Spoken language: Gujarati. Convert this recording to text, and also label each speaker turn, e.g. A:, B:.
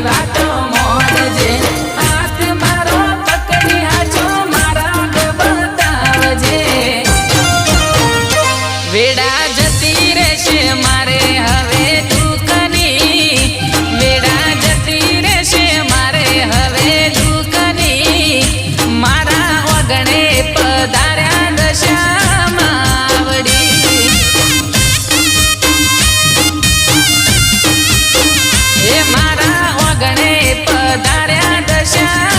A: વાતો મોનજે હાથ મારો પકડી હાચો મારા બતાવજે વેડા જતી રહેશે મારે હવે દુઃખની વેડા જતી રહેશે મારે હવે દુઃખની મારા વગણે પધાર્યા દશામાં વળી એ મારા વગણે પધાર્યા દશા